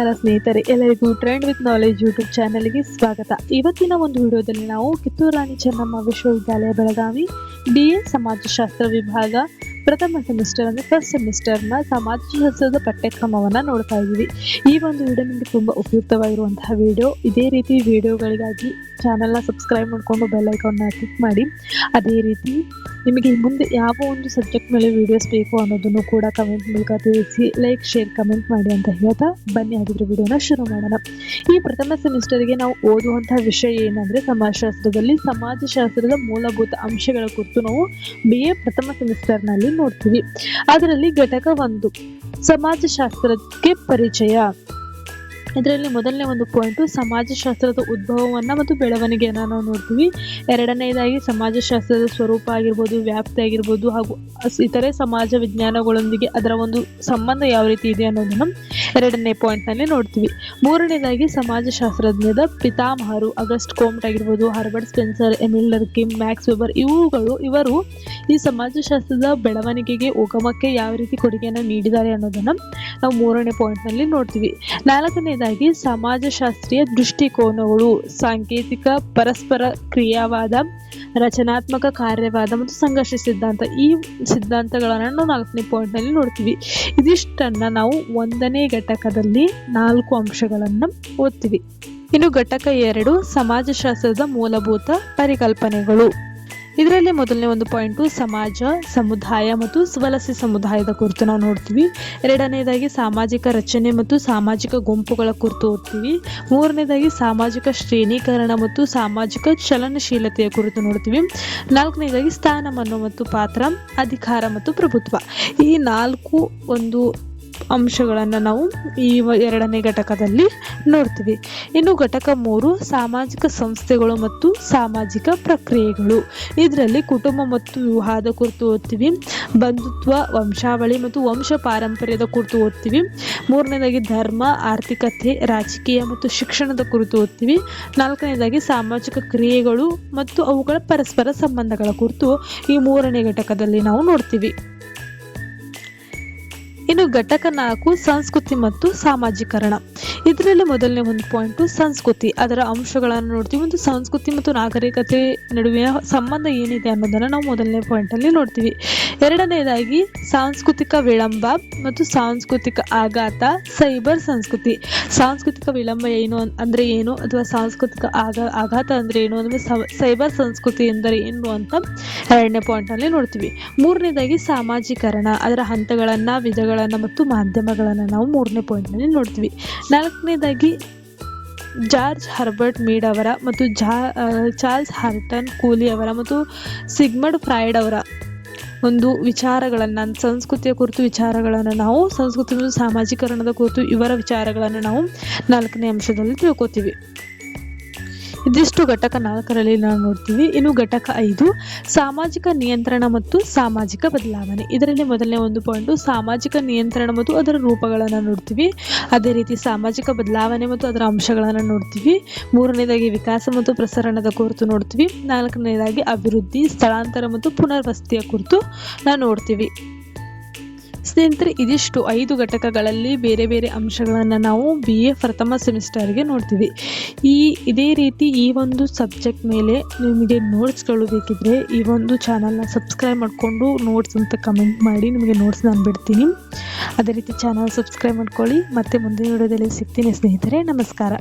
ನಮಸ್ಕಾರ ಸ್ನೇಹಿತರೆ, ಎಲ್ಲರಿಗೂ ಟ್ರೆಂಡ್ ವಿತ್ ನಾಲೆಜ್ ಯೂಟ್ಯೂಬ್ ಚಾನೆಲ್ಗೆ ಸ್ವಾಗತ. ಇವತ್ತಿನ ಒಂದು ವಿಡಿಯೋದಲ್ಲಿ ನಾವು ಕಿತ್ತೂರು ರಾಣಿ ಚೆನ್ನಮ್ಮ ವಿಶ್ವವಿದ್ಯಾಲಯ ಬೆಳಗಾವಿ BA ಸಮಾಜಶಾಸ್ತ್ರ ವಿಭಾಗ ಪ್ರಥಮ ಸೆಮಿಸ್ಟರ್ ಅಂದರೆ ಫಸ್ಟ್ ಸೆಮಿಸ್ಟರ್ನ ಸಮಾಜಶಾಸ್ತ್ರದ ಪಠ್ಯಕ್ರಮವನ್ನು ನೋಡ್ತಾ ಇದ್ದೀವಿ. ಈ ಒಂದು ವಿಡಿಯೋ ನಿಮಗೆ ತುಂಬ ಉಪಯುಕ್ತವಾಗಿರುವಂತಹ ವಿಡಿಯೋ. ಇದೇ ರೀತಿ ವಿಡಿಯೋಗಳಿಗಾಗಿ ಚಾನಲ್ನ ಸಬ್ಸ್ಕ್ರೈಬ್ ಮಾಡಿಕೊಂಡು ಬೆಲ್ ಐಕಾನ್ನ ಕ್ಲಿಕ್ ಮಾಡಿ. ಅದೇ ರೀತಿ ನಿಮಗೆ ಮುಂದೆ ಯಾವ ಒಂದು ಸಬ್ಜೆಕ್ಟ್ ಮೇಲೆ ವಿಡಿಯೋಸ್ ಬೇಕು ಅನ್ನೋದನ್ನು ಕೂಡ ಕಮೆಂಟ್ ಮೂಲಕ ತಿಳಿಸಿ. ಲೈಕ್, ಶೇರ್, ಕಮೆಂಟ್ ಮಾಡಿ ಅಂತ ಹೇಳ್ತಾ ಬನ್ನಿ ಹಾಗಿದ್ರೆ ವಿಡಿಯೋನ ಶುರು ಮಾಡೋಣ. ಈ ಪ್ರಥಮ ಸೆಮಿಸ್ಟರ್ಗೆ ನಾವು ಓದುವಂತಹ ವಿಷಯ ಏನಂದರೆ ಸಮಾಜಶಾಸ್ತ್ರದ ಮೂಲಭೂತ ಅಂಶಗಳ ಕುರಿತು ನಾವು BA ಪ್ರಥಮ ಸೆಮಿಸ್ಟರ್ನಲ್ಲಿ ನೋಡ್ತೀವಿ. ಅದರಲ್ಲಿ ಘಟಕ 1 ಸಮಾಜಶಾಸ್ತ್ರಕ್ಕೆ ಪರಿಚಯ. ಇದರಲ್ಲಿ ಮೊದಲನೇ ಒಂದು ಪಾಯಿಂಟು ಸಮಾಜಶಾಸ್ತ್ರದ ಉದ್ಭವವನ್ನು ಮತ್ತು ಬೆಳವಣಿಗೆಯನ್ನು ನಾವು ನೋಡ್ತೀವಿ. ಎರಡನೇದಾಗಿ ಸಮಾಜಶಾಸ್ತ್ರದ ಸ್ವರೂಪ ಆಗಿರ್ಬೋದು, ವ್ಯಾಪ್ತಿ ಆಗಿರ್ಬೋದು, ಹಾಗೂ ಇತರೆ ಸಮಾಜ ವಿಜ್ಞಾನಗಳೊಂದಿಗೆ ಅದರ ಒಂದು ಸಂಬಂಧ ಯಾವ ರೀತಿ ಇದೆ ಅನ್ನೋದನ್ನು ಎರಡನೇ ಪಾಯಿಂಟ್ನಲ್ಲಿ ನೋಡ್ತೀವಿ. ಮೂರನೇದಾಗಿ ಸಮಾಜಶಾಸ್ತ್ರಜ್ಞದ ಪಿತಾಮಹರು ಅಗಸ್ಟ್ ಕೋಮ್ಟ್ ಆಗಿರ್ಬೋದು, Herbert Spencer, Emil Durkheim, Max weber ಇವರು ಈ ಸಮಾಜಶಾಸ್ತ್ರದ ಬೆಳವಣಿಗೆಗೆ ಉಗಮಕ್ಕೆ ಯಾವ ರೀತಿ ಕೊಡುಗೆಯನ್ನು ನೀಡಿದ್ದಾರೆ ಅನ್ನೋದನ್ನು ನಾವು ಮೂರನೇ ಪಾಯಿಂಟ್ನಲ್ಲಿ ನೋಡ್ತೀವಿ. ನಾಲ್ಕನೇದಾಗಿ ಸಮಾಜಶಾಸ್ತ್ರೀಯ ದೃಷ್ಟಿಕೋನಗಳು, ಸಾಂಕೇತಿಕ, ಪರಸ್ಪರ ಕ್ರಿಯಾವಾದ, ರಚನಾತ್ಮಕ ಕಾರ್ಯವಾದ ಮತ್ತು ಸಂಘರ್ಷ ಸಿದ್ಧಾಂತ. ಈ ಸಿದ್ಧಾಂತಗಳನ್ನು ನಾವು ನಾಲ್ಕನೇ ಪಾಯಿಂಟ್ನಲ್ಲಿ ನೋಡ್ತೀವಿ. ಇದಿಷ್ಟನ್ನು ನಾವು ಒಂದನೇ ಘಟಕದಲ್ಲಿ 4 ಅಂಶಗಳನ್ನು ಓದ್ತೀವಿ. ಇನ್ನು ಘಟಕ 2 ಸಮಾಜಶಾಸ್ತ್ರದ ಮೂಲಭೂತ ಪರಿಕಲ್ಪನೆಗಳು. ಇದರಲ್ಲಿ ಮೊದಲನೇ ಒಂದು ಪಾಯಿಂಟು ಸಮಾಜ, ಸಮುದಾಯ ಮತ್ತು ವಲಸೆ ಸಮುದಾಯದ ಕುರಿತು ನಾವು ನೋಡ್ತೀವಿ. ಎರಡನೇದಾಗಿ ಸಾಮಾಜಿಕ ರಚನೆ ಮತ್ತು ಸಾಮಾಜಿಕ ಗುಂಪುಗಳ ಕುರಿತು ಓದ್ತೀವಿ. ಮೂರನೇದಾಗಿ ಸಾಮಾಜಿಕ ಶ್ರೇಣೀಕರಣ ಮತ್ತು ಸಾಮಾಜಿಕ ಚಲನಶೀಲತೆಯ ಕುರಿತು ನೋಡ್ತೀವಿ. ನಾಲ್ಕನೇದಾಗಿ ಸ್ಥಾನಮಾನ ಮತ್ತು ಪಾತ್ರ, ಅಧಿಕಾರ ಮತ್ತು ಪ್ರಭುತ್ವ. ಈ 4 ಒಂದು ಅಂಶಗಳನ್ನು ನಾವು ಈ ಎರಡನೇ ಘಟಕದಲ್ಲಿ ನೋಡ್ತೀವಿ. ಇನ್ನು ಘಟಕ 3 ಸಾಮಾಜಿಕ ಸಂಸ್ಥೆಗಳು ಮತ್ತು ಸಾಮಾಜಿಕ ಪ್ರಕ್ರಿಯೆಗಳು. ಇದರಲ್ಲಿ ಕುಟುಂಬ ಮತ್ತು ವಿವಾಹದ ಕುರಿತು ಓದ್ತೀವಿ. ಬಂಧುತ್ವ, ವಂಶಾವಳಿ ಮತ್ತು ವಂಶ ಪಾರಂಪರ್ಯದ ಕುರಿತು ಓದ್ತೀವಿ. ಮೂರನೇದಾಗಿ ಧರ್ಮ, ಆರ್ಥಿಕತೆ, ರಾಜಕೀಯ ಮತ್ತು ಶಿಕ್ಷಣದ ಕುರಿತು ಓದ್ತೀವಿ. ನಾಲ್ಕನೇದಾಗಿ ಸಾಮಾಜಿಕ ಕ್ರಿಯೆಗಳು ಮತ್ತು ಅವುಗಳ ಪರಸ್ಪರ ಸಂಬಂಧಗಳ ಕುರಿತು ಈ ಮೂರನೇ ಘಟಕದಲ್ಲಿ ನಾವು ನೋಡ್ತೀವಿ. ಇನ್ನು ಘಟಕ 4 ಸಂಸ್ಕೃತಿ ಮತ್ತು ಸಾಮಾಜೀಕರಣ. ಇದರಲ್ಲಿ ಮೊದಲನೇ ಒಂದು ಪಾಯಿಂಟು ಸಂಸ್ಕೃತಿ, ಅದರ ಅಂಶಗಳನ್ನು ನೋಡ್ತೀವಿ. ಒಂದು ಸಂಸ್ಕೃತಿ ಮತ್ತು ನಾಗರಿಕತೆ ನಡುವಿನ ಸಂಬಂಧ ಏನಿದೆ ಅನ್ನೋದನ್ನು ನಾವು ಮೊದಲನೇ ಪಾಯಿಂಟಲ್ಲಿ ನೋಡ್ತೀವಿ. ಎರಡನೇದಾಗಿ ಸಾಂಸ್ಕೃತಿಕ ವಿಳಂಬ ಮತ್ತು ಸಾಂಸ್ಕೃತಿಕ ಆಘಾತ, ಸೈಬರ್ ಸಂಸ್ಕೃತಿ. ಸಾಂಸ್ಕೃತಿಕ ವಿಳಂಬ ಅಂದರೆ ಏನು ಅಥವಾ ಸಾಂಸ್ಕೃತಿಕ ಆಘಾತ ಅಂದರೆ ಏನು ಅಂದರೆ ಸೈಬರ್ ಸಂಸ್ಕೃತಿ ಎಂದರೆ ಏನು ಅಂತ ಎರಡನೇ ಪಾಯಿಂಟಲ್ಲಿ ನೋಡ್ತೀವಿ. ಮೂರನೇದಾಗಿ ಸಾಮಾಜೀಕರಣ, ಅದರ ಹಂತಗಳನ್ನು, ವಿಧಗಳನ್ನು ಮತ್ತು ಮಾಧ್ಯಮಗಳನ್ನು ನಾವು ಮೂರನೇ ಪಾಯಿಂಟ್ನಲ್ಲಿ ನೋಡ್ತೀವಿ. ನಾಲ್ಕನೇದಾಗಿ ಜಾರ್ಜ್ ಹರ್ಬರ್ಟ್ ಮೀಡ್ ಅವರ ಮತ್ತು ಚಾರ್ಲ್ಸ್ ಹಾರ್ಟನ್ ಕೂಲಿ ಅವರ ಮತ್ತು ಸಿಗ್ಮಂಡ್ ಫ್ರಾಯ್ಡ್ ಅವರ ಒಂದು ವಿಚಾರಗಳನ್ನು, ಸಂಸ್ಕೃತಿಯ ಕುರಿತು ವಿಚಾರಗಳನ್ನು ನಾವು, ಸಂಸ್ಕೃತಿ ಮತ್ತು ಸಾಮಾಜೀಕರಣದ ಕುರಿತು ಇವರ ವಿಚಾರಗಳನ್ನು ನಾವು 4ನೇ ಅಂಶದಲ್ಲಿ ತಿಳ್ಕೊತೀವಿ. ಇದಿಷ್ಟು ಘಟಕ 4ರಲ್ಲಿ ನಾವು ನೋಡ್ತೀವಿ. ಇನ್ನು ಘಟಕ 5 ಸಾಮಾಜಿಕ ನಿಯಂತ್ರಣ ಮತ್ತು ಸಾಮಾಜಿಕ ಬದಲಾವಣೆ. ಇದರಲ್ಲಿ ಮೊದಲನೇ ಒಂದು ಪಾಯಿಂಟು ಸಾಮಾಜಿಕ ನಿಯಂತ್ರಣ ಮತ್ತು ಅದರ ರೂಪಗಳನ್ನು ನೋಡ್ತೀವಿ. ಅದೇ ರೀತಿ ಸಾಮಾಜಿಕ ಬದಲಾವಣೆ ಮತ್ತು ಅದರ ಅಂಶಗಳನ್ನು ನೋಡ್ತೀವಿ. ಮೂರನೇದಾಗಿ ವಿಕಾಸ ಮತ್ತು ಪ್ರಸರಣದ ಕುರಿತು ನೋಡ್ತೀವಿ. ನಾಲ್ಕನೇದಾಗಿ ಅಭಿವೃದ್ಧಿ, ಸ್ಥಳಾಂತರ ಮತ್ತು ಪುನರ್ವಸತಿಯ ಕುರಿತು ನಾವು ನೋಡ್ತೀವಿ. ಸ್ನೇಹಿತರೆ, ಇದಿಷ್ಟು 5 ಘಟಕಗಳಲ್ಲಿ ಬೇರೆ ಬೇರೆ ಅಂಶಗಳನ್ನು ನಾವು BA ಪ್ರಥಮ ಸೆಮಿಸ್ಟರ್ಗೆ ನೋಡ್ತೀವಿ. ಇದೇ ರೀತಿ ಈ ಒಂದು ಸಬ್ಜೆಕ್ಟ್ ಮೇಲೆ ನಿಮಗೆ ನೋಟ್ಸ್ಗಳು ಬೇಕಿದ್ರೆ ಈ ಒಂದು ಚಾನಲ್ನ ಸಬ್ಸ್ಕ್ರೈಬ್ ಮಾಡಿಕೊಂಡು ನೋಟ್ಸ್ ಅಂತ ಕಮೆಂಟ್ ಮಾಡಿ, ನಿಮಗೆ ನೋಟ್ಸ್ ನಾನು ಬಿಡ್ತೀನಿ. ಅದೇ ರೀತಿ ಚಾನಲ್ ಸಬ್ಸ್ಕ್ರೈಬ್ ಮಾಡ್ಕೊಳ್ಳಿ. ಮತ್ತೆ ಮುಂದಿನ ವಿಡಿಯೋದಲ್ಲಿ ಸಿಗ್ತೀನಿ ಸ್ನೇಹಿತರೆ. ನಮಸ್ಕಾರ.